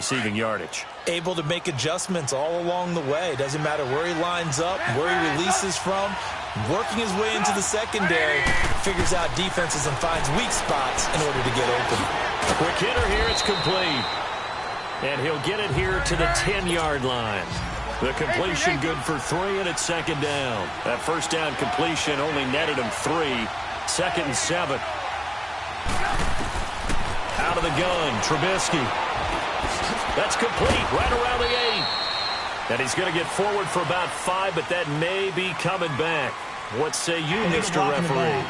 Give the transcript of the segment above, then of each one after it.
receiving yardage. Able to make adjustments all along the way. Doesn't matter where he lines up, where he releases from. Working his way into the secondary, figures out defenses and finds weak spots in order to get open. Quick hitter here, it's complete. And he'll get it here to the 10-yard line. The completion good for 3, and it's second down. That first down completion only netted him 3. 2nd and 7. Out of the gun, Trubisky. That's complete, right around the 8. And he's going to get forward for about 5, but that may be coming back. What say you, Mr. Referee?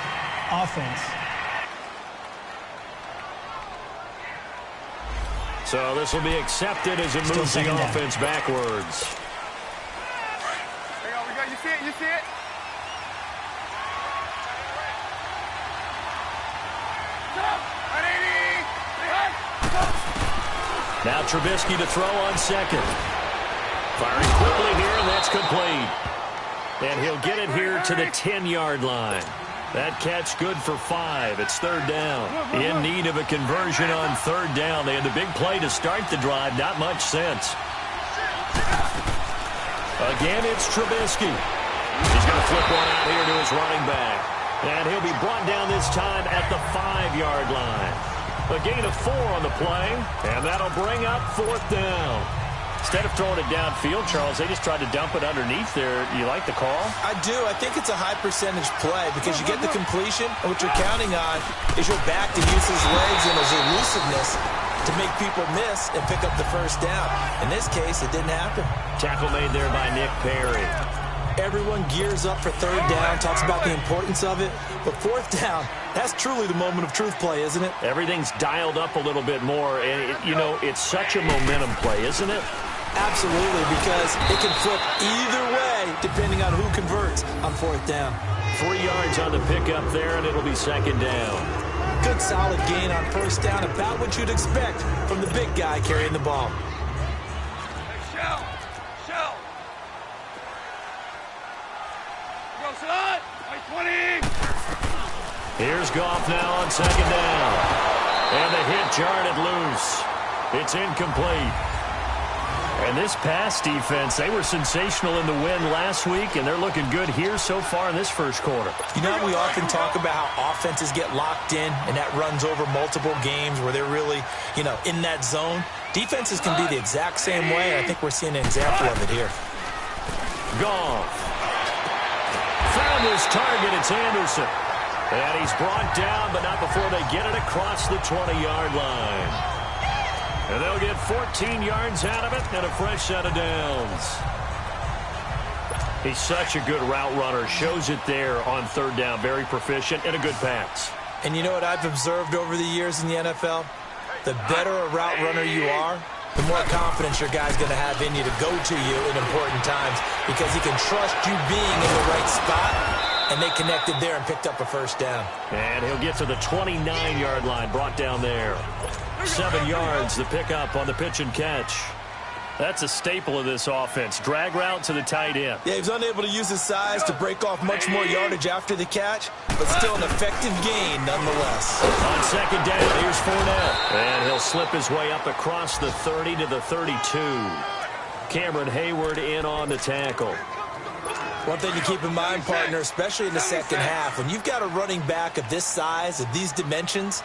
Offense. So this will be accepted as it moves the offense backwards. There you go, you see it, you see it? Now Trubisky to throw on second. Firing quickly here, and that's complete. And he'll get it here to the 10-yard line. That catch good for 5. It's third down. In need of a conversion on third down. They had the big play to start the drive. Not much sense. Again, it's Trubisky. He's going to flip one out here to his running back. And he'll be brought down this time at the 5-yard line. A gain of 4 on the play. And that'll bring up fourth down. Instead of throwing it downfield, Charles, they just tried to dump it underneath there. You like the call? I do. I think it's a high-percentage play because you get the completion, and what you're counting on is your back to use his legs and his elusiveness to make people miss and pick up the first down. In this case, it didn't happen. Tackle made there by Nick Perry. Everyone gears up for third down, talks about the importance of it, but fourth down, that's truly the moment of truth play, isn't it? Everything's dialed up a little bit more, and, it's such a momentum play, isn't it? Absolutely, because it can flip either way depending on who converts on fourth down. 3 yards on the pickup there, and it'll be second down. Good solid gain on first down, about what you'd expect from the big guy carrying the ball. Shell! Go, son! 20! Here's Goff now on second down. And the hit jarred it loose. It's incomplete. And this pass defense, they were sensational in the win last week, and they're looking good here so far in this first quarter. You know, we often talk about how offenses get locked in, and that runs over multiple games where they're really, in that zone. Defenses can be the exact same way. I think we're seeing an example of it here. Goff. Found his target. It's Anderson. And he's brought down, but not before they get it across the 20-yard line. And they'll get 14 yards out of it and a fresh set of downs. He's such a good route runner. Shows it there on third down. Very proficient and a good pass. And you know what I've observed over the years in the NFL? The better a route runner you are, the more confidence your guy's going to have in you to go to you in important times because he can trust you being in the right spot, and they connected there and picked up a first down. And he'll get to the 29-yard line, brought down there. 7 yards, the pickup on the pitch and catch. That's a staple of this offense. Drag route to the tight end. Yeah, he was unable to use his size to break off much more yardage after the catch, but still an effective gain nonetheless. On second down, here's Fournette. And he'll slip his way up across the 30 to the 32. Cameron Hayward in on the tackle. One thing to keep in mind, partner, especially in the second half, when you've got a running back of this size, of these dimensions,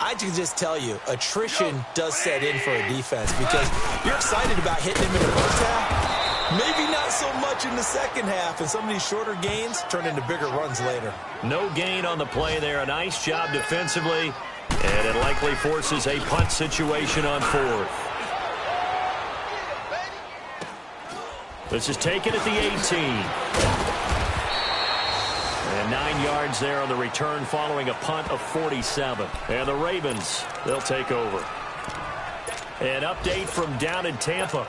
I can just tell you, attrition does set in for a defense because you're excited about hitting him in the first half. Maybe not so much in the second half, and some of these shorter gains turn into bigger runs later. No gain on the play there. A nice job defensively, and it likely forces a punt situation on fourth. This is taken at the 18. And 9 yards there on the return following a punt of 47. And the Ravens, they'll take over. An update from down in Tampa.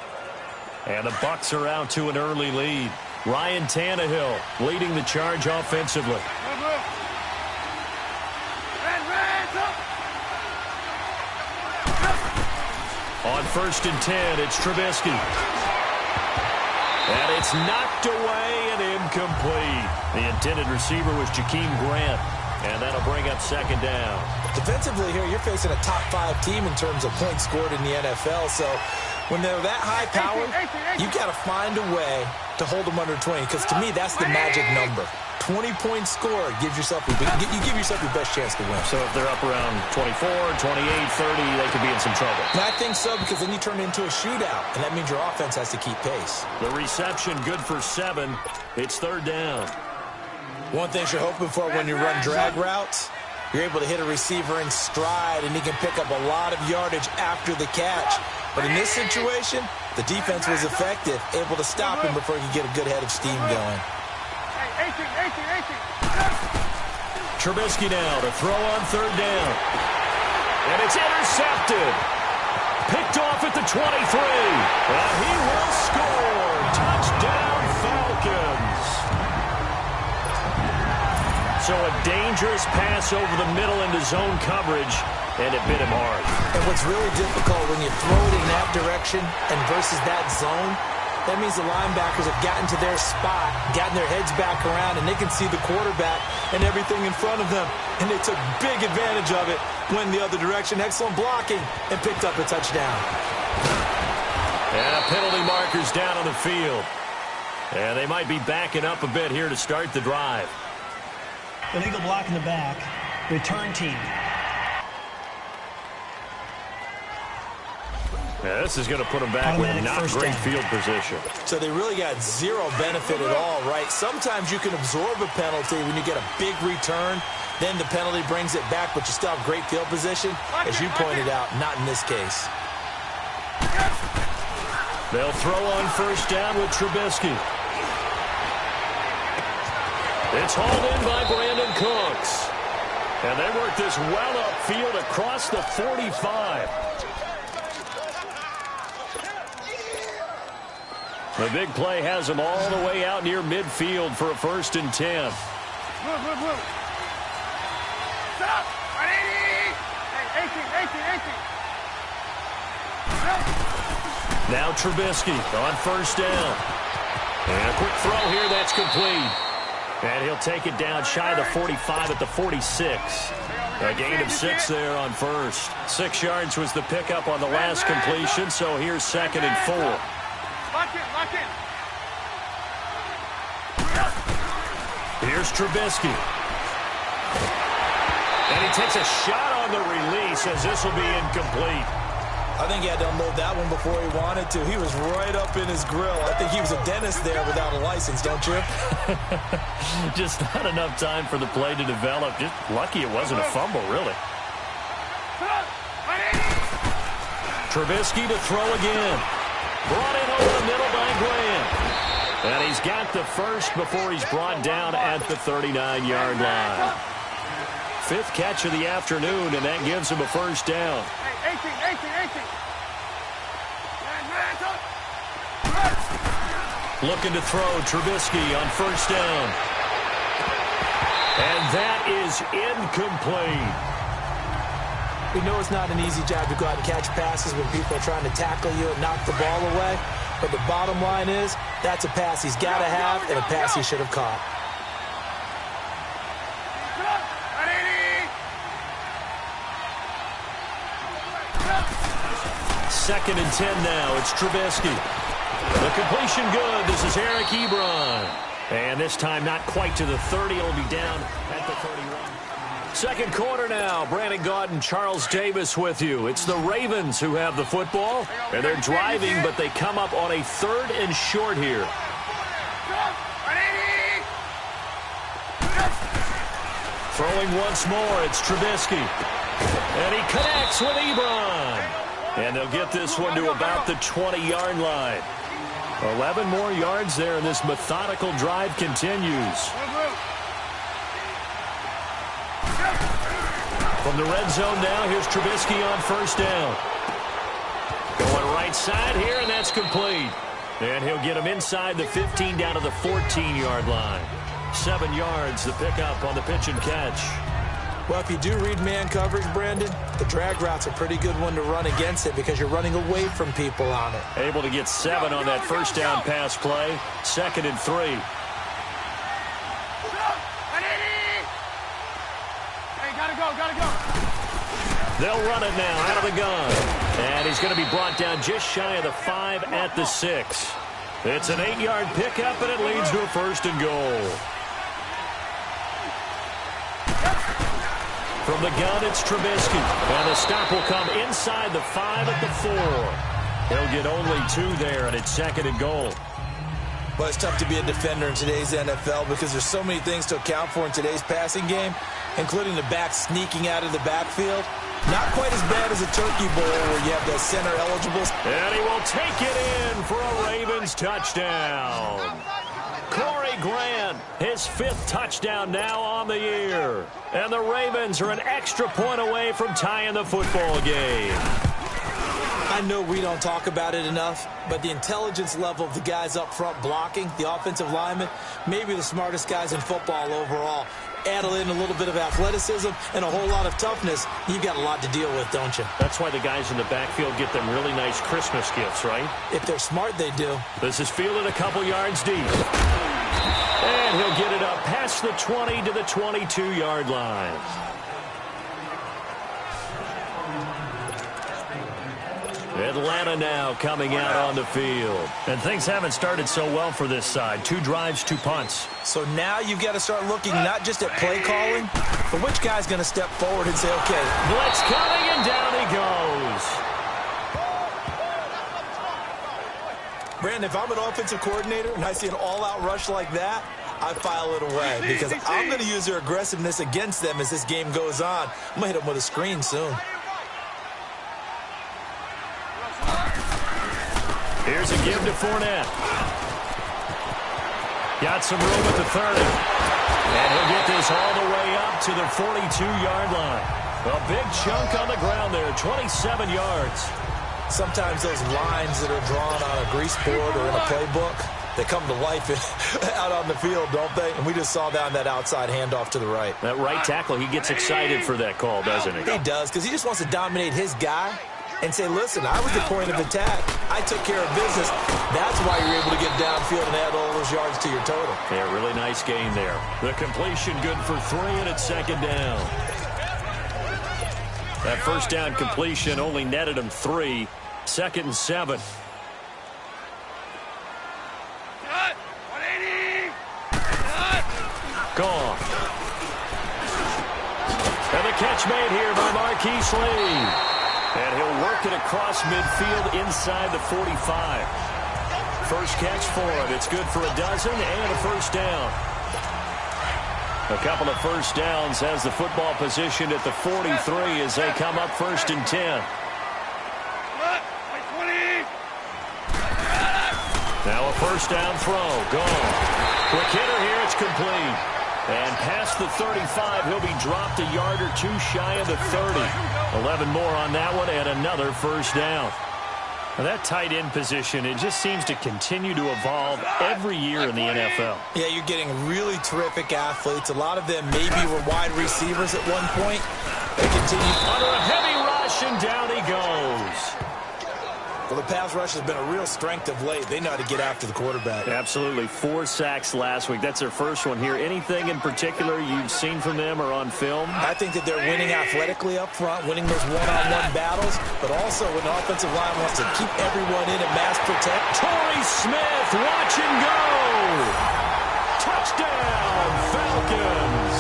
And the Bucs are out to an early lead. Ryan Tannehill leading the charge offensively. On 1st and 10, it's Trubisky. And it's knocked away and incomplete. The intended receiver was Jakeem Grant. And that'll bring up second down. Defensively here, you're facing a top 5 team in terms of points scored in the NFL. So when they're that high powered, you've got to find a way to hold them under 20. Because to me, that's the magic number. 20 points scored gives yourself you give yourself your best chance to win. So if they're up around 24, 28, 30, they could be in some trouble. And I think so, because then you turn it into a shootout, and that means your offense has to keep pace. The reception good for 7. It's third down. One thing you're hoping for when you run drag routes, you're able to hit a receiver in stride, and he can pick up a lot of yardage after the catch. But in this situation, the defense was effective, able to stop him before he could get a good head of steam going. Trubisky now to throw on third down. And it's intercepted. Picked off at the 23. And he will score. Touchdown, Falcons. So a dangerous pass over the middle into zone coverage, and it bit him hard. And what's really difficult when you throw it in that direction and versus that zone, that means the linebackers have gotten to their spot, gotten their heads back around, and they can see the quarterback and everything in front of them. And they took big advantage of it, went the other direction, excellent blocking, and picked up a touchdown. And a penalty marker's down on the field. And they might be backing up a bit here to start the drive. Illegal block in the back. Return team. Yeah, this is going to put them back with not great field position. So they really got zero benefit at all, right? Sometimes you can absorb a penalty when you get a big return, then the penalty brings it back, but you still have great field position. As you pointed out, not in this case. They'll throw on first down with Trubisky. It's hauled in by Brandon Cooks. And they work this well upfield across the 45. The big play has them all the way out near midfield for a 1st and 10. Move. Stop! 180! Hey, 18. Now Trubisky on first down. And a quick throw here, that's complete. And he'll take it down shy of the 45 at the 46. A gain of 6 there on first. 6 yards was the pickup on the last completion, so here's 2nd and 4. Lock in. Here's Trubisky. And he takes a shot on the release as this will be incomplete. I think he had to unload that one before he wanted to. He was right up in his grill. I think he was a dentist there without a license, don't you? Just not enough time for the play to develop. Just lucky it wasn't a fumble, really. Trubisky to throw again. Brought in over the middle by Graham. And he's got the first before he's brought down at the 39-yard line. 5th catch of the afternoon, and that gives him a first down. 18. Looking to throw Trubisky on first down. And that is incomplete. We know it's not an easy job to go out and catch passes when people are trying to tackle you and knock the ball away. But the bottom line is, that's a pass he's got to have and a pass he should have caught. Second and 10 now. It's Trubisky. The completion good. This is Eric Ebron. And this time not quite to the 30. It'll be down at the 31. Second quarter now. Brandon Gaudin, Charles Davis with you. It's the Ravens who have the football. And they're driving, but they come up on a 3rd and short here. Throwing once more. It's Trubisky. And he connects with Ebron. And they'll get this one to about the 20-yard line. 11 more yards there, and this methodical drive continues. From the red zone now, here's Trubisky on first down. Going right side here, and that's complete. And he'll get him inside the 15 down to the 14-yard line. 7 yards, the pickup on the pitch and catch. Well, if you do read man coverage, Brandon, the drag route's a pretty good one to run against it because you're running away from people on it. Able to get 7 on that first down pass play. 2nd and 3. They'll run it now out of the gun. And he's going to be brought down just shy of the 5 at the 6. It's an 8-yard pickup, and it leads to a 1st and goal. From the gun, it's Trubisky. And the stop will come inside the 5 at the 4. He'll get only 2 there, and it's 2nd and goal. Well, it's tough to be a defender in today's NFL because there's so many things to account for in today's passing game, including the back sneaking out of the backfield. Not quite as bad as a turkey bowl where you have the center eligible. And he will take it in for a Ravens touchdown. Corey Grant, his 5th touchdown now on the year. And the Ravens are an extra point away from tying the football game. I know we don't talk about it enough, but the intelligence level of the guys up front blocking, the offensive linemen, maybe the smartest guys in football overall. Add in a little bit of athleticism and a whole lot of toughness, you've got a lot to deal with, don't you? That's why the guys in the backfield get them really nice Christmas gifts, right? If they're smart, they do. This is fielded a couple yards deep. And he'll get it up past the 20 to the 22-yard line. Atlanta now coming out on the field. And things haven't started so well for this side. 2 drives, 2 punts. So now you've got to start looking not just at play calling, but which guy's going to step forward and say, okay. Blitz coming, and down he goes. Brandon, if I'm an offensive coordinator and I see an all-out rush like that, I file it away because I'm going to use their aggressiveness against them as this game goes on. I'm going to hit them with a screen soon. Here's a give to Fournette. Got some room at the 30. And he'll get this all the way up to the 42-yard line. A big chunk on the ground there, 27 yards. Sometimes those lines that are drawn on a grease board or in a playbook, they come to life out on the field, don't they? And we just saw that on that outside handoff to the right. That right tackle, he gets excited for that call, doesn't he? He does, because he just wants to dominate his guy and say, listen, I was the point of attack. I took care of business. That's why you're able to get downfield and add all those yards to your total. Yeah, really nice gain there. The completion good for 3, and it's 2nd down. That 1st down completion only netted him 3. 2nd and 7. Gone. And the catch made here by Marquise Lee. And he'll work it across midfield inside the 45. First catch for him. It's good for a dozen and a 1st down. A couple of 1st downs has the football positioned at the 43 as they come up 1st and 10. Now a 1st down throw. Gone. Quick hitter here. It's complete. And past the 35, he'll be dropped a yard or 2 shy of the 30. 11 more on that one and another 1st down. Now that tight end position, it just seems to continue to evolve every year in the NFL. Yeah, you're getting really terrific athletes. A lot of them maybe were wide receivers at one point. They continue under a heavy rush, and down he goes. Well, the pass rush has been a real strength of late. They know how to get after the quarterback. Absolutely. 4 sacks last week. That's their first one here. Anything in particular you've seen from them or on film? I think that they're winning athletically up front, winning those one-on-one battles, but also when the offensive line wants to keep everyone in and mass protect. Torrey Smith, watch and go! Touchdown, Falcons!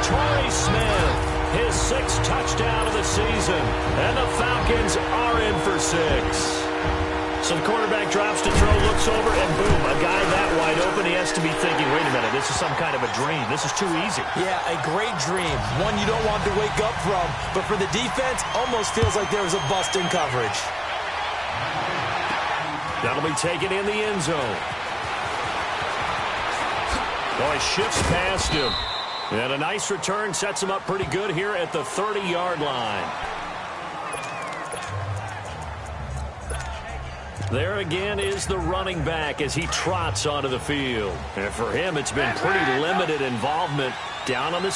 Torrey Smith, his 6th touchdown of the season, and the Falcons are in for 6. So the quarterback drops to throw, looks over, and boom, a guy that wide open, he has to be thinking, wait a minute, this is some kind of a dream. This is too easy. Yeah, a great dream. One you don't want to wake up from, but for the defense, almost feels like there was a bust in coverage. That'll be taken in the end zone. Oh, he shifts past him. And a nice return sets him up pretty good here at the 30-yard line. There again is the running back as he trots onto the field. And for him, it's been pretty limited involvement down on the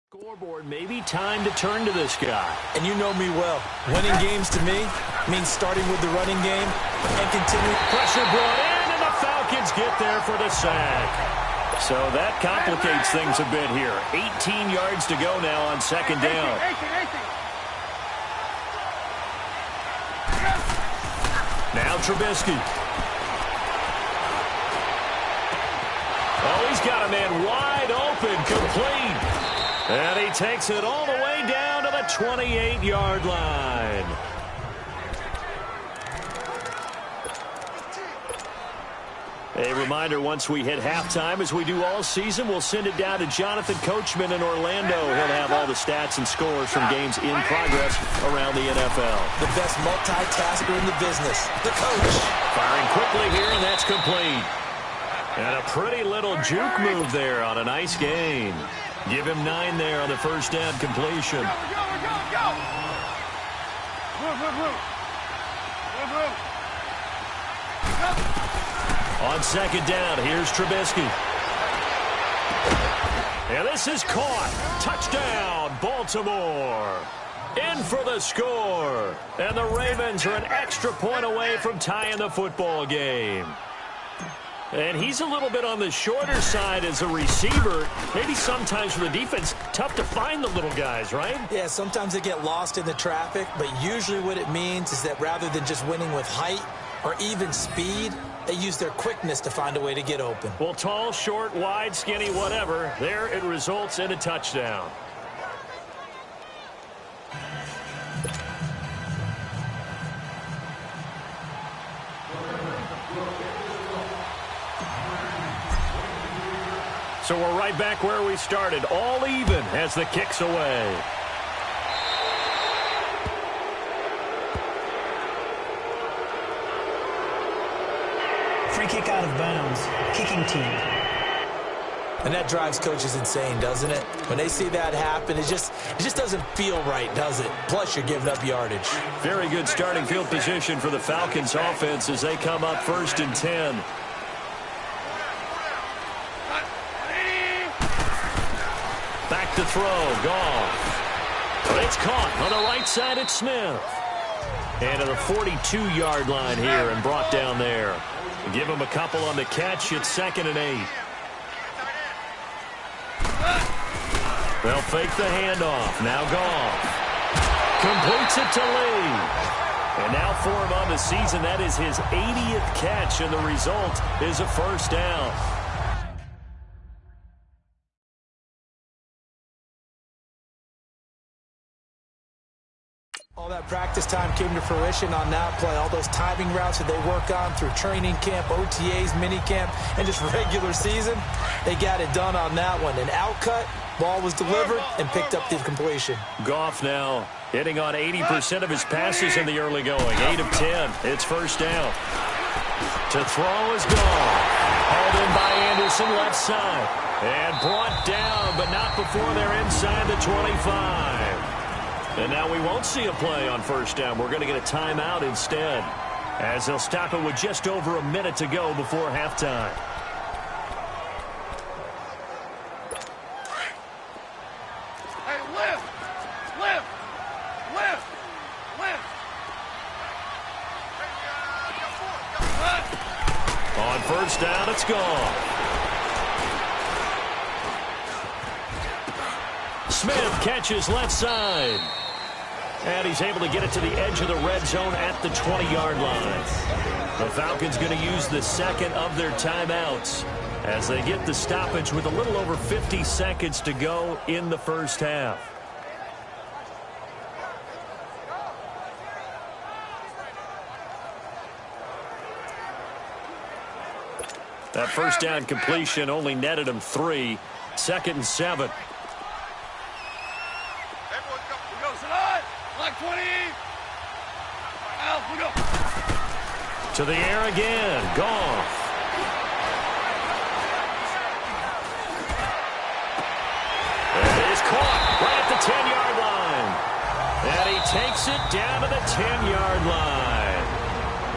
Scoreboard, maybe time to turn to this guy. And you know me well. Winning games to me means starting with the running game and continue. Pressure brought in, and the Falcons get there for the sack. So that complicates things a bit here. 18 yards to go now on second down. Now Trubisky. Oh, he's got a man wide open, complete. And he takes it all the way down to the 28-yard line. A reminder, once we hit halftime, as we do all season, we'll send it down to Jonathan Coachman in Orlando. He'll have all the stats and scores from games in progress around the NFL. The best multitasker in the business, the coach. Firing quickly here, and that's complete. And a pretty little juke move there on a nice gain. Give him 9 there on the first down completion. Go. On second down, here's Trubisky. And this is caught. Touchdown, Baltimore. In for the score. And the Ravens are an extra point away from tying the football game. And he's a little bit on the shorter side as a receiver. Maybe sometimes for the defense, tough to find the little guys, right? Yeah, sometimes they get lost in the traffic, but usually what it means is that rather than just winning with height or even speed, they use their quickness to find a way to get open. Well, tall, short, wide, skinny, whatever, there it results in a touchdown. So we're right back where we started, all even as the kick's away. Free kick out of bounds. Kicking team. And that drives coaches insane, doesn't it? When they see that happen, it just doesn't feel right, does it? Plus, you're giving up yardage. Very good starting field position for the Falcons offense as they come up 1st and 10. Back to throw, Goff. But it's caught on the right side at Smith. And to the 42-yard line here and brought down there. Give him a couple on the catch. It's 2nd and 8. They'll fake the handoff. Now Goff. Completes it to Lee. And now for him on the season, that is his 80th catch, and the result is a first down. All that practice time came to fruition on that play. All those timing routes that they work on through training camp, OTAs, minicamp, and just regular season, they got it done on that one. An outcut, ball was delivered, and picked up the completion. Goff now hitting on 80% of his passes in the early going. 8 of 10. It's first down. To throw is Goff. Hauled in by Anderson, left side. And brought down, but not before they're inside the 25. And now we won't see a play on first down. We're going to get a timeout instead, as they'll stop it with just over a minute to go before halftime. Hey, lift! On first down, it's gone. Smith catches left side. And he's able to get it to the edge of the red zone at the 20-yard line. The Falcons going to use the second of their timeouts as they get the stoppage with a little over 50 seconds to go in the first half. That first down completion only netted him 3. 2nd and 7. Black 20. Al, we go. To the air again. Goff. It is caught right at the 10-yard line. And he takes it down to the 10-yard line.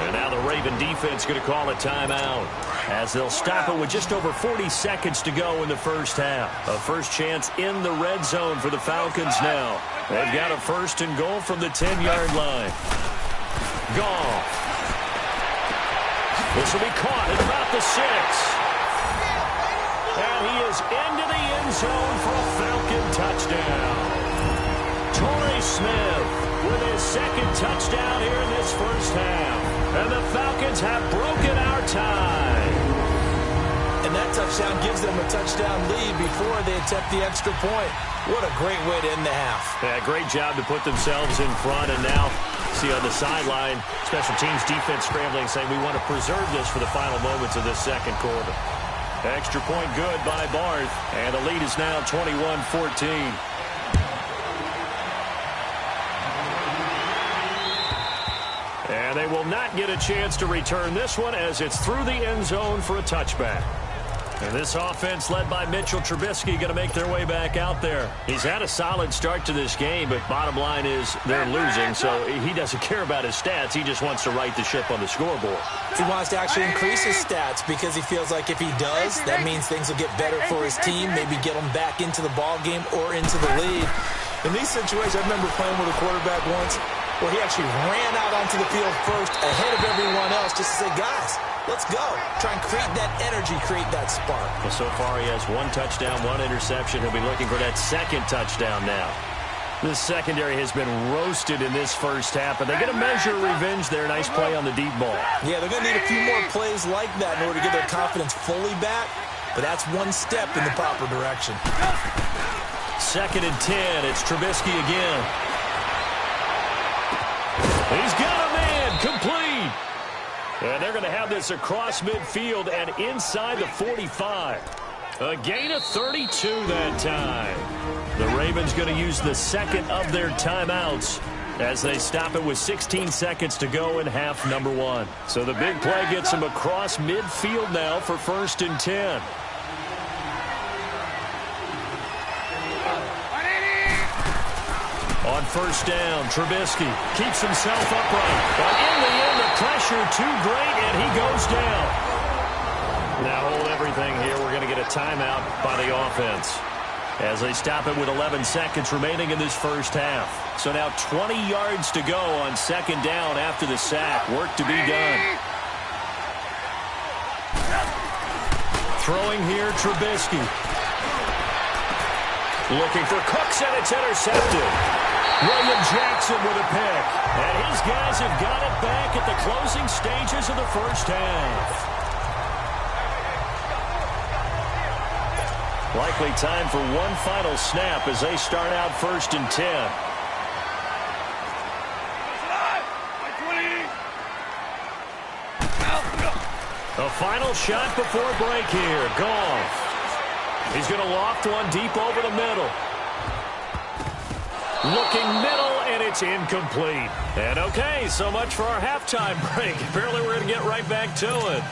And now the Raven defense going to call a timeout as they'll stop it with just over 40 seconds to go in the first half. A first chance in the red zone for the Falcons now. They've got a 1st and goal from the 10-yard line. Goff. This will be caught at about the 6. And he is into the end zone for a Falcon touchdown. Torrey Smith with his 2nd touchdown here in this first half. And the Falcons have broken our tie. And that touchdown gives them a touchdown lead before they attempt the extra point. What a great way to end the half. Yeah, great job to put themselves in front. And now, see on the sideline, special teams defense scrambling, saying we want to preserve this for the final moments of this second quarter. Extra point good by Barth. And the lead is now 21-14. And they will not get a chance to return this one as it's through the end zone for a touchback. And this offense led by Mitchell Trubisky going to make their way back out there. He's had a solid start to this game, but bottom line is they're losing, so he doesn't care about his stats. He just wants to right the ship on the scoreboard. He wants to actually increase his stats because he feels like if he does, that means things will get better for his team, maybe get him back into the ball game or into the lead. In these situations, I remember playing with a quarterback once where he actually ran out onto the field first ahead of everyone else just to say, guys, let's go. Try and create that energy, create that spark. Well, so far he has 1 touchdown, 1 interception. He'll be looking for that 2nd touchdown now. This secondary has been roasted in this first half, but they're going to measure revenge there. Nice play on the deep ball. Yeah, they're going to need a few more plays like that in order to get their confidence fully back, but that's one step in the proper direction. 2nd and 10. It's Trubisky again. He's got a man complete. And they're going to have this across midfield and inside the 45. A gain of 32 that time. The Ravens going to use the 2nd of their timeouts as they stop it with 16 seconds to go in half number 1. So the big play gets them across midfield now for 1st and 10. On 1st down, Trubisky keeps himself upright. But in the end, the pressure too great, and he goes down. Now hold everything here. We're going to get a timeout by the offense as they stop it with 11 seconds remaining in this first half. So now 20 yards to go on 2nd down after the sack. Work to be done. Throwing here, Trubisky. Looking for Cooks, and it's intercepted. William Jackson with a pick. And his guys have got it back at the closing stages of the first half. Likely time for one final snap as they start out 1st and 10. A final shot before break here. Goff. He's going to loft one deep over the middle. Looking middle, and it's incomplete. And okay, so much for our halftime break. Apparently we're going to get right back to it.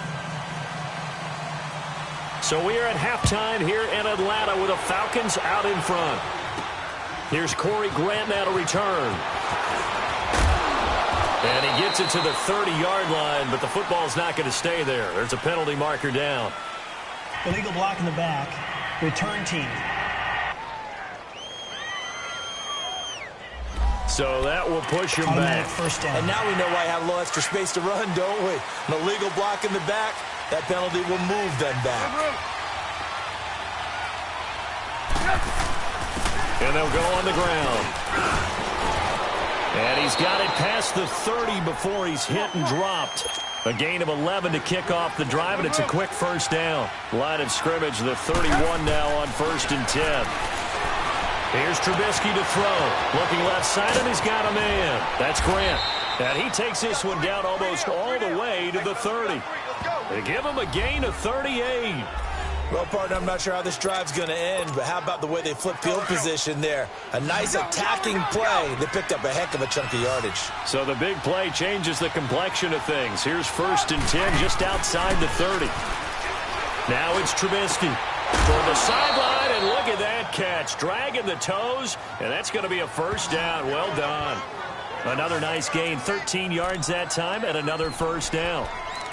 So we are at halftime here in Atlanta with the Falcons out in front. Here's Corey Grant now to return. And he gets it to the 30-yard line, but the football's not going to stay there. There's a penalty marker down. Illegal block in the back. Return team. So that will push him back. First down. And now we know why I have a little extra space to run, don't we? An illegal block in the back, that penalty will move them back. And they'll go on the ground. And he's got it past the 30 before he's hit and dropped. A gain of 11 to kick off the drive, and it's a quick first down. Line of scrimmage, the 31 now on 1st and 10. Here's Trubisky to throw. Looking left side, and he's got a man. That's Grant. And he takes this one down almost all the way to the 30. They give him a gain of 38. Well, partner, I'm not sure how this drive's going to end, but how about the way they flip field position there? A nice attacking play. They picked up a heck of a chunk of yardage. So the big play changes the complexion of things. Here's 1st and 10 just outside the 30. Now it's Trubisky. Toward the sideline, and look at that catch. Dragging the toes, and that's going to be a first down. Well done. Another nice gain, 13 yards that time, and another first down.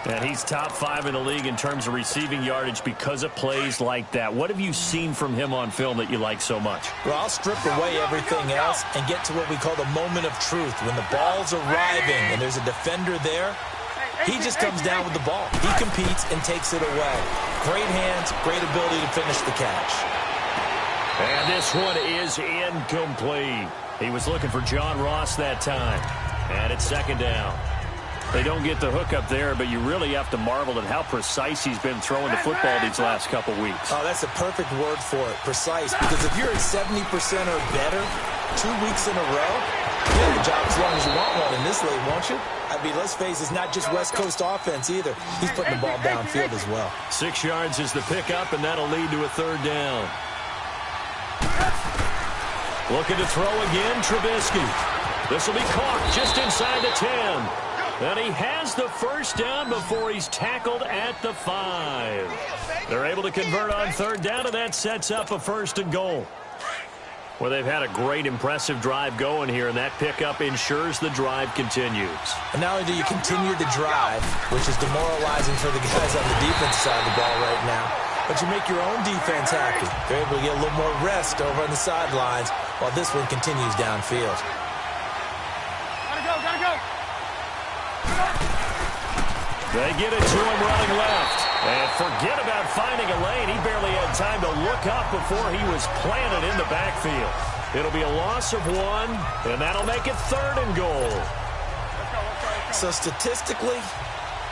And he's top 5 in the league in terms of receiving yardage because of plays like that. What have you seen from him on film that you like so much? Well, I'll strip away everything else and get to what we call the moment of truth. When the ball's arriving and there's a defender there, he just comes down with the ball. He competes and takes it away. Great hands, great ability to finish the catch. And this one is incomplete. He was looking for John Ross that time. And it's second down. They don't get the hook up there, but you really have to marvel at how precise he's been throwing the football these last couple weeks. Oh, that's a perfect word for it, precise. Because if you're at 70% or better 2 weeks in a row, you have a job as long as you want one in this league, won't you? I mean, let's face it, it's not just West Coast offense either. He's putting the ball downfield as well. 6 yards is the pickup, and that'll lead to a third down. Looking to throw again, Trubisky. This will be caught just inside the 10. And he has the first down before he's tackled at the 5. They're able to convert on third down, and that sets up a 1st and goal. Well, they've had a great, impressive drive going here, and that pickup ensures the drive continues. And not only do you continue the drive, which is demoralizing for the guys on the defensive side of the ball right now, but you make your own defense happy. They're able to get a little more rest over on the sidelines while this one continues downfield. Gotta go. They get it to him running left. And forget about finding a lane. He barely had time to look up before he was planted in the backfield. It'll be a loss of 1, and that'll make it 3rd and goal. So statistically,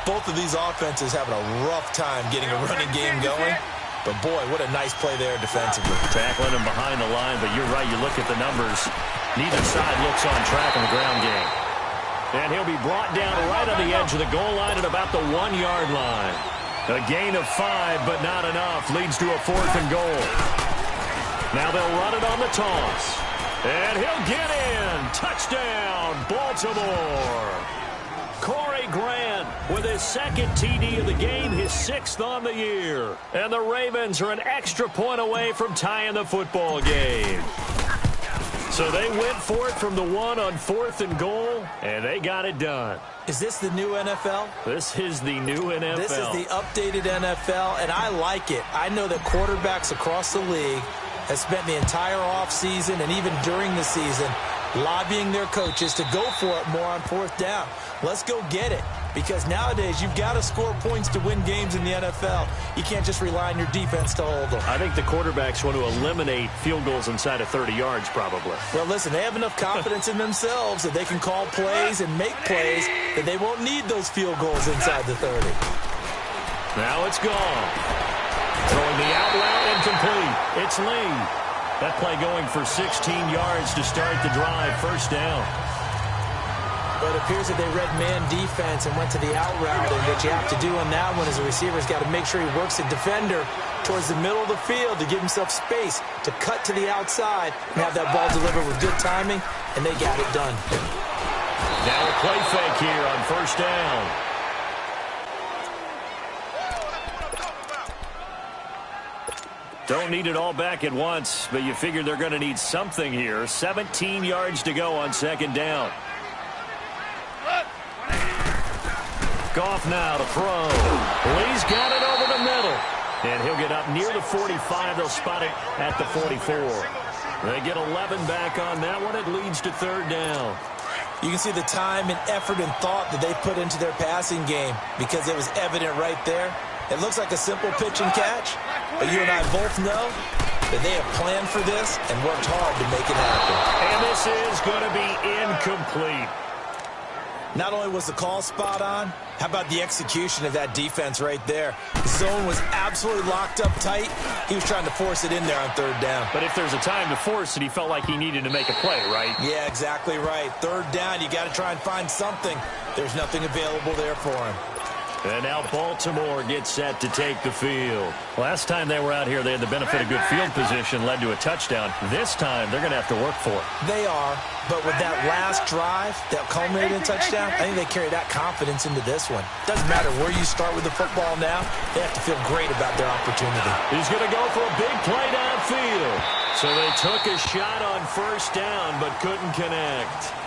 both of these offenses having a rough time getting a running game going. But, boy, what a nice play there defensively. Tackling him behind the line, but you're right. You look at the numbers. Neither side looks on track in the ground game. And he'll be brought down right on the edge of the goal line at about the 1-yard line. A gain of 5, but not enough. Leads to a 4th and goal. Now they'll run it on the toss. And he'll get in. Touchdown, Baltimore. Corey Grant with his 2nd TD of the game, his 6th on the year. And the Ravens are an extra point away from tying the football game. So they went for it from the 1 on 4th and goal, and they got it done. Is this the new NFL? This is the new NFL. This is the updated NFL, and I like it. I know that quarterbacks across the league have spent the entire offseason and even during the season lobbying their coaches to go for it more on 4th down. Let's go get it. Because nowadays, you've got to score points to win games in the NFL. You can't just rely on your defense to hold them. I think the quarterbacks want to eliminate field goals inside of 30 yards, probably. Well, listen, they have enough confidence in themselves that they can call plays and make plays that they won't need those field goals inside the 30. Now it's gone. Throwing the out route incomplete. It's Lee. That play going for 16 yards to start the drive. First down. But it appears that they read man defense and went to the out route. And what you have to do on that one is the receiver's got to make sure he works the defender towards the middle of the field to give himself space to cut to the outside and have that ball delivered with good timing, and they got it done. Now a play fake here on first down. Don't need it all back at once, but you figure they're going to need something here. 17 yards to go on second down. Goff now to throw. Lee's got it over the middle. And he'll get up near the 45. They'll spot it at the 44. They get 11 back on that one. It leads to third down. You can see the time and effort and thought that they put into their passing game because it was evident right there. It looks like a simple pitch and catch, but you and I both know that they have planned for this and worked hard to make it happen. And this is going to be incomplete. Not only was the call spot on, how about the execution of that defense right there? The zone was absolutely locked up tight. He was trying to force it in there on third down. But if there's a time to force it, he felt like he needed to make a play, right? Yeah, exactly right. Third down, you got to try and find something. There's nothing available there for him. And now Baltimore gets set to take the field. Last time they were out here, they had the benefit of good field position, led to a touchdown. This time, they're going to have to work for it. They are, but with that last drive that culminated in a touchdown, I think they carry that confidence into this one. Doesn't matter where you start with the football now, they have to feel great about their opportunity. He's going to go for a big play downfield. So they took a shot on first down, but couldn't connect.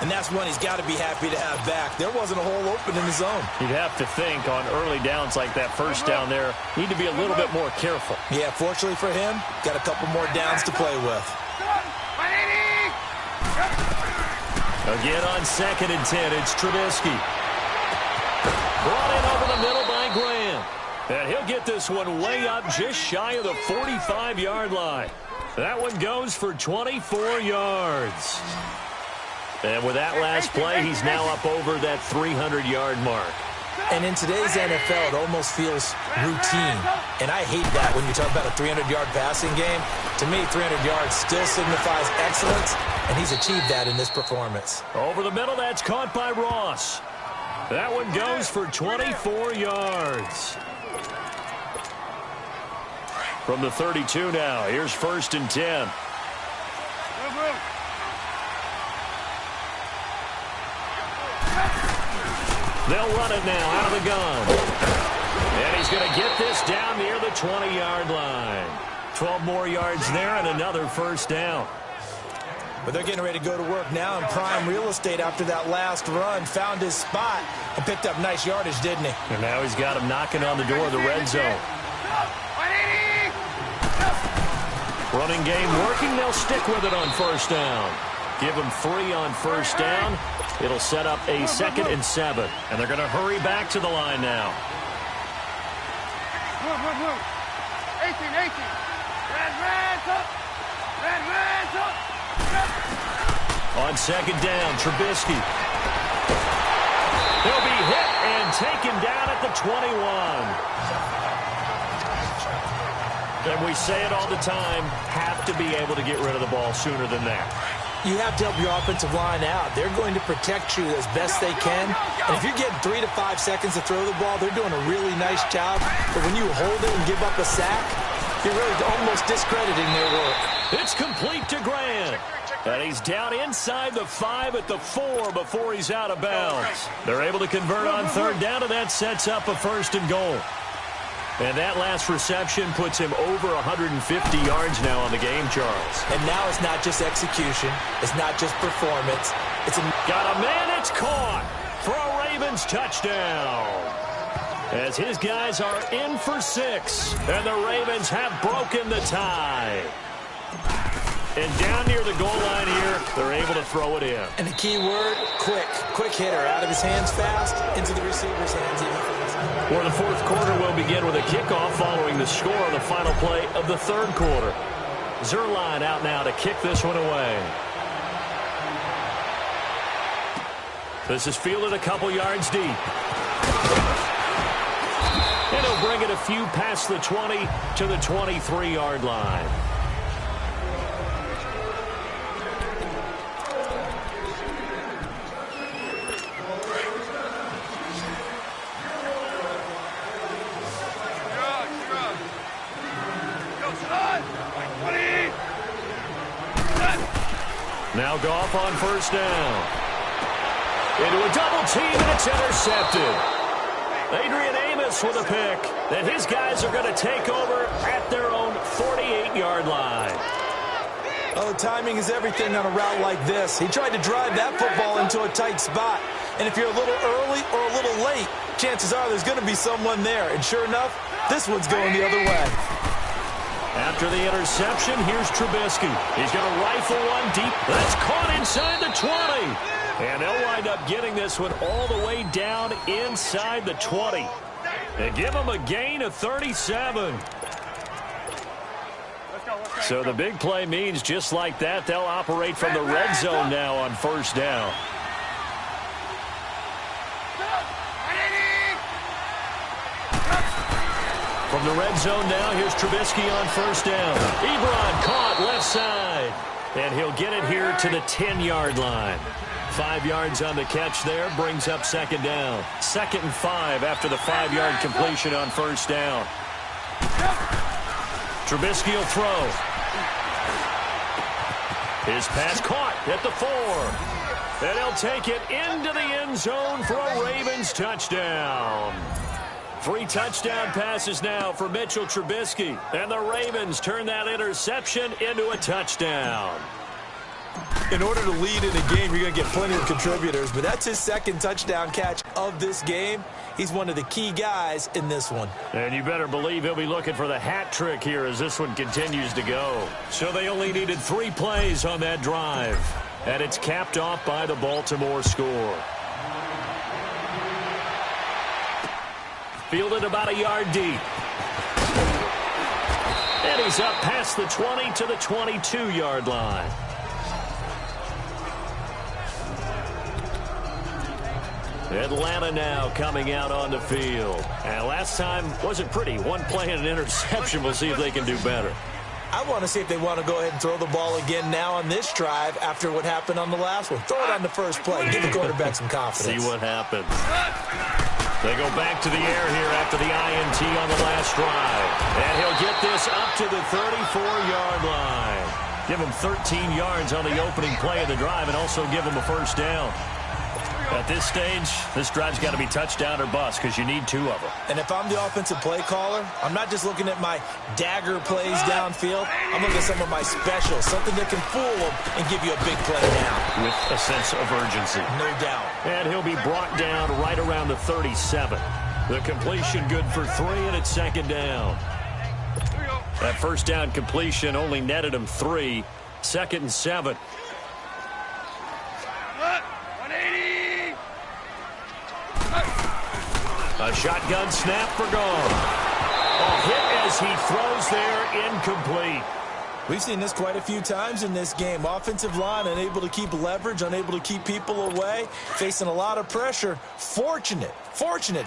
And that's one he's got to be happy to have back. There wasn't a hole open in the zone. You'd have to think on early downs like that first down there, need to be a little bit more careful. Yeah, fortunately for him, got a couple more downs to play with. Again on 2nd and 10, it's Trubisky. Brought in over the middle by Graham. And he'll get this one way up just shy of the 45-yard line. That one goes for 24 yards. And with that last play, he's now up over that 300-yard mark. And in today's NFL, it almost feels routine. And I hate that when you talk about a 300-yard passing game. To me, 300 yards still signifies excellence, and he's achieved that in this performance. Over the middle, that's caught by Ross. That one goes for 24 yards. From the 32 now, here's 1st and 10. They'll run it now out of the gun. And he's going to get this down near the 20-yard line. 12 more yards there and another first down. But they're getting ready to go to work now in prime real estate after that last run. Found his spot and picked up nice yardage, didn't he? And now he's got him knocking on the door of the red zone. Running game working. They'll stick with it on first down. Give him 3 on first down. It'll set up a 2nd and 7. And they're going to hurry back to the line now. 18. Red up. On 2nd down, Trubisky. He'll be hit and taken down at the 21. And we say it all the time, have to be able to get rid of the ball sooner than that. You have to help your offensive line out. They're going to protect you as best they can. And if you're getting 3 to 5 seconds to throw the ball, they're doing a really nice job. But when you hold it and give up a sack, you're really almost discrediting their work. It's complete to Grant. And he's down inside the 5 at the 4 before he's out of bounds. They're able to convert on 3rd down, and that sets up a 1st and goal. And that last reception puts him over 150 yards now on the game, Charles. And now it's not just execution. It's not just performance. Got a man, it's caught for a Ravens touchdown. As his guys are in for 6, and the Ravens have broken the tie. And down near the goal line here, they're able to throw it in. And the key word, quick. Quick hitter, out of his hands fast, into the receiver's hands even fast. For the 4th quarter, will begin with a kickoff following the score on the final play of the 3rd quarter. Zerline out now to kick this one away. This is fielded a couple yards deep. And he'll bring it a few past the 20 to the 23-yard line. Now Goff on 1st down. Into a double team, and it's intercepted. Adrian Amos with a pick. And his guys are going to take over at their own 48-yard line. Oh, timing is everything on a route like this. He tried to drive that football into a tight spot. And if you're a little early or a little late, chances are there's going to be someone there. And sure enough, this one's going the other way. After the interception, here's Trubisky. He's going to rifle one deep. That's caught inside the 20. And they'll wind up getting this one all the way down inside the 20. And give them a gain of 37. So the big play means just like that, they'll operate from the red zone now on 1st down. From the red zone now, here's Trubisky on 1st down. Ebron caught left side. And he'll get it here to the 10-yard line. 5 yards on the catch there, brings up 2nd down. 2nd and 5 after the 5-yard completion on 1st down. Trubisky will throw. His pass caught at the 4. And he'll take it into the end zone for a Ravens touchdown. 3 touchdown passes now for Mitchell Trubisky. And the Ravens turn that interception into a touchdown. In order to lead in a game, you're going to get plenty of contributors, but that's his second touchdown catch of this game. He's one of the key guys in this one. And you better believe he'll be looking for the hat trick here as this one continues to go. So they only needed 3 plays on that drive. And it's capped off by the Baltimore score. Fielded about a yard deep. And he's up past the 20 to the 22-yard line. Atlanta now coming out on the field. And last time wasn't pretty. One play and an interception. We'll see if they can do better. I want to see if they want to go ahead and throw the ball again now on this drive after what happened on the last one. Throw it on the first play. Give the quarterback some confidence. See what happens. They go back to the air here after the INT on the last drive. And he'll get this up to the 34-yard line. Give him 13 yards on the opening play of the drive and also give him a first down. At this stage, this drive's got to be touchdown or bust because you need 2 of them. And if I'm the offensive play caller, I'm not just looking at my dagger plays downfield. I'm looking at some of my specials, something that can fool them and give you a big play now. With a sense of urgency. No doubt. And he'll be brought down right around the 37. The completion good for 3, and it's second down. That first down completion only netted him 3. 2nd and 7. A shotgun snap for Gone. A hit as he throws there, incomplete. We've seen this quite a few times in this game. Offensive line unable to keep leverage, unable to keep people away, facing a lot of pressure. Fortunate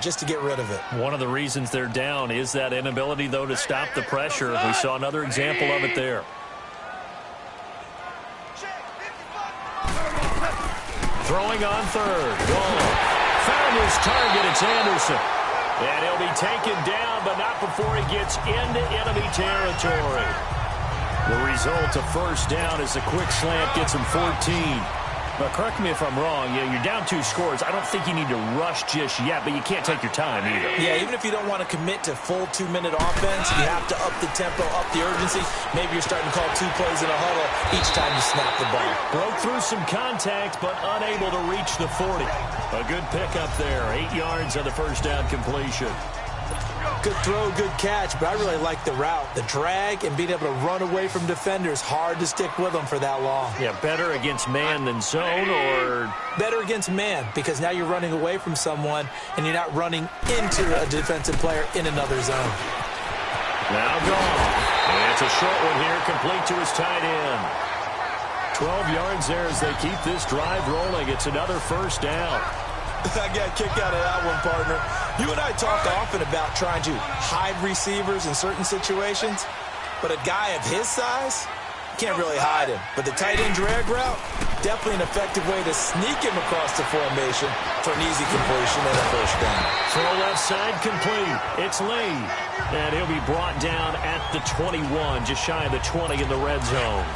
just to get rid of it. One of the reasons they're down is that inability, though, to stop the pressure. We saw another example of it there. Throwing on third. Gone. Found his target. It's Anderson. And he'll be taken down, but not before he gets into enemy territory. The result of first down is a quick slant gets him 14. But correct me if I'm wrong. You're down 2 scores. I don't think you need to rush just yet, but you can't take your time either. Yeah, even if you don't want to commit to full 2-minute offense, you have to up the tempo, up the urgency. Maybe you're starting to call 2 plays in a huddle each time you snap the ball. Broke through some contact, but unable to reach the 40. A good pickup there. 8 yards on the first down completion. Good throw, good catch, but I really like the route. The drag and being able to run away from defenders. Hard to stick with them for that long. Yeah, better against man than zone, or? Better against man, because now you're running away from someone and you're not running into a defensive player in another zone. Now Gone. And it's a short one here, complete to his tight end. 12 yards there as they keep this drive rolling. It's another first down. I got a kick out of that one, partner. You and I talk often about trying to hide receivers in certain situations, but a guy of his size, can't really hide him. But the tight end drag route, definitely an effective way to sneak him across the formation for an easy completion and a first down. Throw left side complete. It's Lee. And he'll be brought down at the 21, just shy of the 20 in the red zone.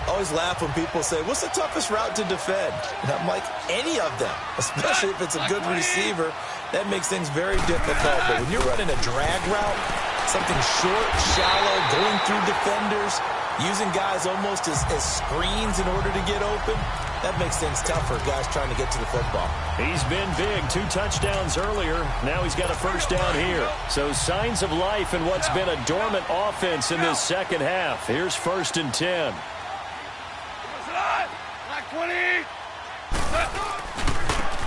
I always laugh when people say, what's the toughest route to defend? And I'm like, any of them, especially if it's a good receiver. That makes things very difficult. But when you're running a drag route, something short, shallow, going through defenders, using guys almost as screens in order to get open, that makes things tough for guys trying to get to the football. He's been big. 2 touchdowns earlier. Now he's got a first down here. So signs of life in what's been a dormant offense in this second half. Here's 1st and 10.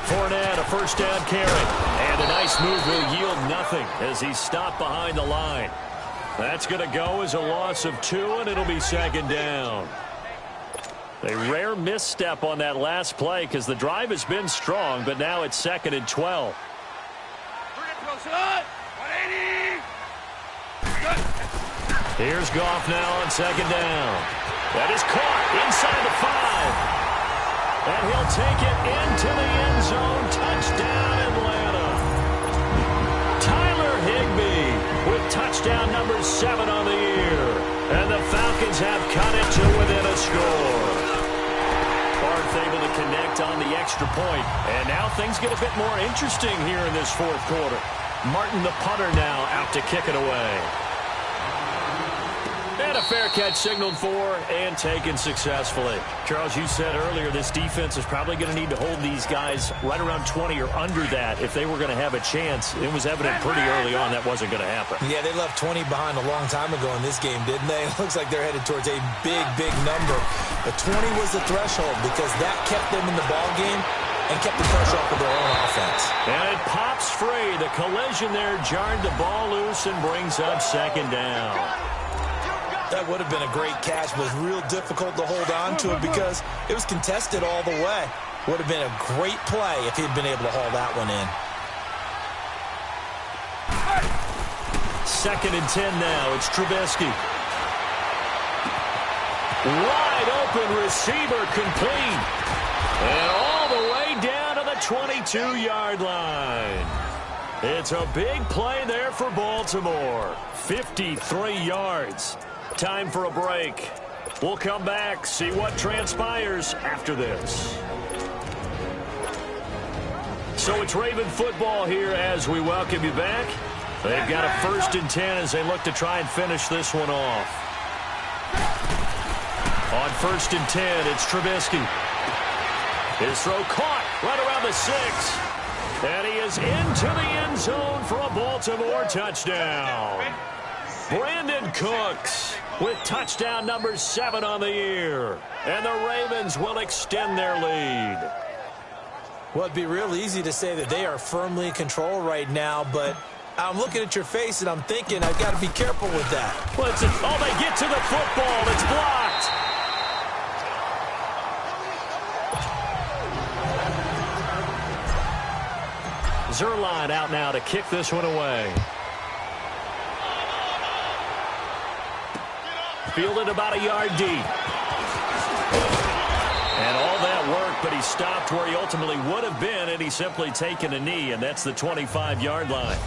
Fournette, a first down carry. And a nice move will yield nothing as he's stopped behind the line. That's going to go as a loss of 2, and it'll be second down. A rare misstep on that last play because the drive has been strong, but now it's 2nd and 12. Here's Goff now on second down. That is caught inside the 5. And he'll take it into the end zone. Touchdown, Atlanta. Tyler Higbee with touchdown number 7 on the year. And the Falcons have cut it to within a score. Barth able to connect on the extra point. And now things get a bit more interesting here in this 4th quarter. Martin, the punter, now out to kick it away. And a fair catch signaled for and taken successfully. Charles, you said earlier this defense is probably going to need to hold these guys right around 20 or under that if they were going to have a chance. It was evident pretty early on that wasn't going to happen. Yeah, they left 20 behind a long time ago in this game, didn't they? It looks like they're headed towards a big, big number. But 20 was the threshold because that kept them in the ball game and kept the pressure off of their own offense. And it pops free. The collision there jarred the ball loose and brings up second down. That would have been a great catch, but it was real difficult to hold on to it because it was contested all the way. Would have been a great play if he'd been able to haul that one in. 2nd and 10 now. It's Trubisky. Wide open receiver complete. And all the way down to the 22-yard line. It's a big play there for Baltimore. 53 yards. Time for a break. We'll come back, see what transpires after this. So it's Raven football here as we welcome you back. They've got a 1st and 10 as they look to try and finish this one off. On 1st and 10, it's Trubisky. His throw caught right around the 6. And he is into the end zone for a Baltimore touchdown. Brandon Cooks with touchdown number 7 on the year. And the Ravens will extend their lead. Well, it'd be real easy to say that they are firmly in control right now, but I'm looking at your face and I'm thinking I've got to be careful with that. Well, they get to the football. It's blocked. Zerline out now to kick this one away. Fielded about a yard deep. And all that work, but he stopped where he ultimately would have been, and he's simply taken a knee, and that's the 25-yard line.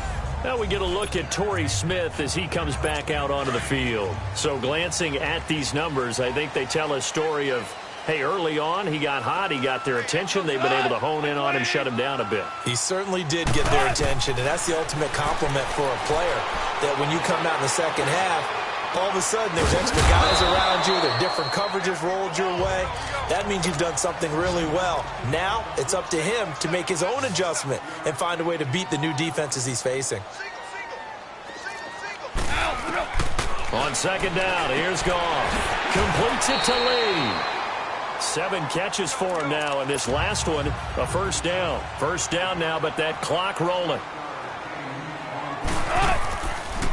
Now we get a look at Torrey Smith as he comes back out onto the field. So glancing at these numbers, I think they tell a story of, hey, early on, he got hot, he got their attention, they've been able to hone in on him, shut him down a bit. He certainly did get their attention, and that's the ultimate compliment for a player, that when you come out in the second half, all of a sudden there's extra guys around you, there are different coverages rolled your way. That means you've done something really well. Now it's up to him to make his own adjustment and find a way to beat the new defenses he's facing. On 2nd down, here's Goff. Completes it to Lee. 7 catches for him now, and this last one, a 1st down. 1st down now, but that clock rolling.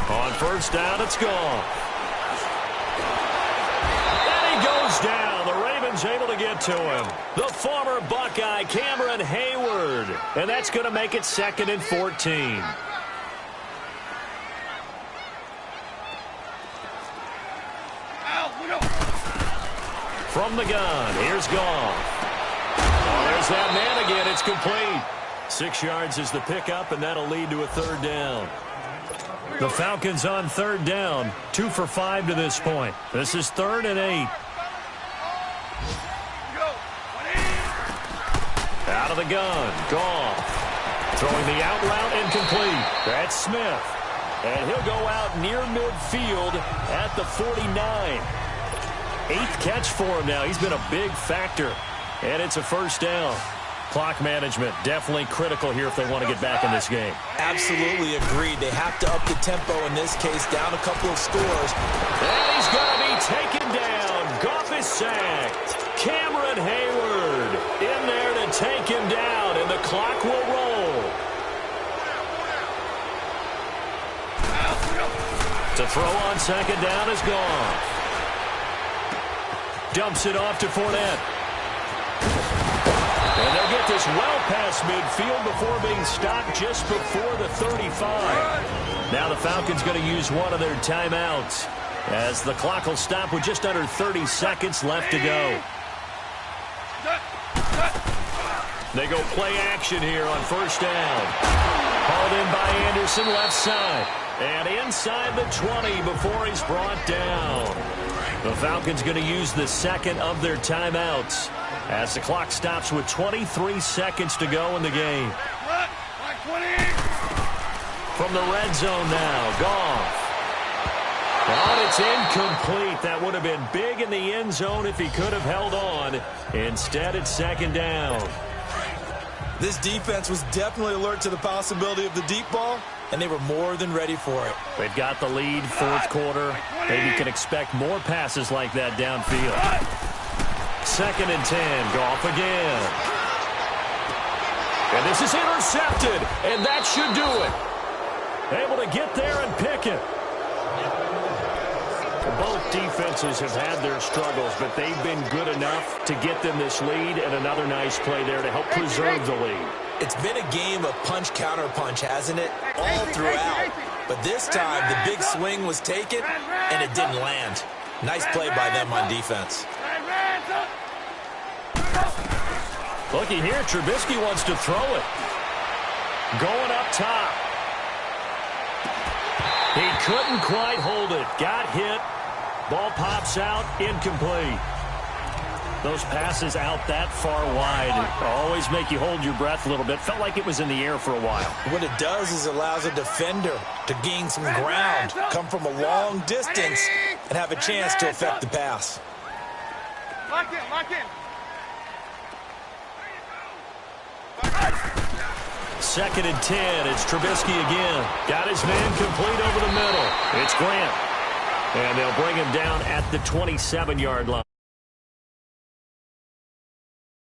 On 1st down, it's Goff. And he goes down. The Ravens able to get to him. The former Buckeye, Cameron Hayward. And that's going to make it 2nd and 14. From the gun, here's Goff. Oh, there's that man again. It's complete. 6 yards is the pickup, and that'll lead to a 3rd down. The Falcons on 3rd down, 2 for 5 to this point. This is 3rd and 8. Out of the gun, Goff. Throwing the out route incomplete. That's Smith. And he'll go out near midfield at the 49. 8th catch for him now. He's been a big factor. And it's a 1st down. Clock management definitely critical here if they want to get back in this game. Absolutely agreed. They have to up the tempo in this case, down a couple of scores. And he's going to be taken down. Goff is sacked. Cameron Hayward in there to take him down, and the clock will roll. To throw on 2nd down is Goff. Dumps it off to Fournette. And they'll get this well past midfield before being stopped just before the 35. Now the Falcons going to use one of their timeouts as the clock will stop with just under 30 seconds left to go. They go play action here on 1st down. Hauled in by Anderson left side. And inside the 20 before he's brought down. The Falcons going to use the 2nd of their timeouts as the clock stops with 23 seconds to go in the game. From the red zone now, Goff. Oh, and it's incomplete. That would have been big in the end zone if he could have held on. Instead, it's second down. This defense was definitely alert to the possibility of the deep ball, and they were more than ready for it. They've got the lead, fourth quarter. Maybe you can expect more passes like that downfield. Second and 10, Goff again. And this is intercepted, and that should do it. Able to get there and pick it. Both defenses have had their struggles, but they've been good enough to get them this lead, and another nice play there to help preserve the lead. It's been a game of punch-counter-punch, hasn't it? All throughout. But this time, the big swing was taken, and it didn't land. Nice play by them on defense. Looky here, Trubisky wants to throw it. Going up top. He couldn't quite hold it. Got hit. Ball pops out. Incomplete. Those passes out that far wide always make you hold your breath a little bit. Felt like it was in the air for a while. What it does is it allows a defender to gain some ground, come from a long distance, and have a chance to affect the pass. Lock in, lock in. Second and 10. It's Trubisky again. Got his man complete over the middle. It's Grant. And they'll bring him down at the 27-yard line.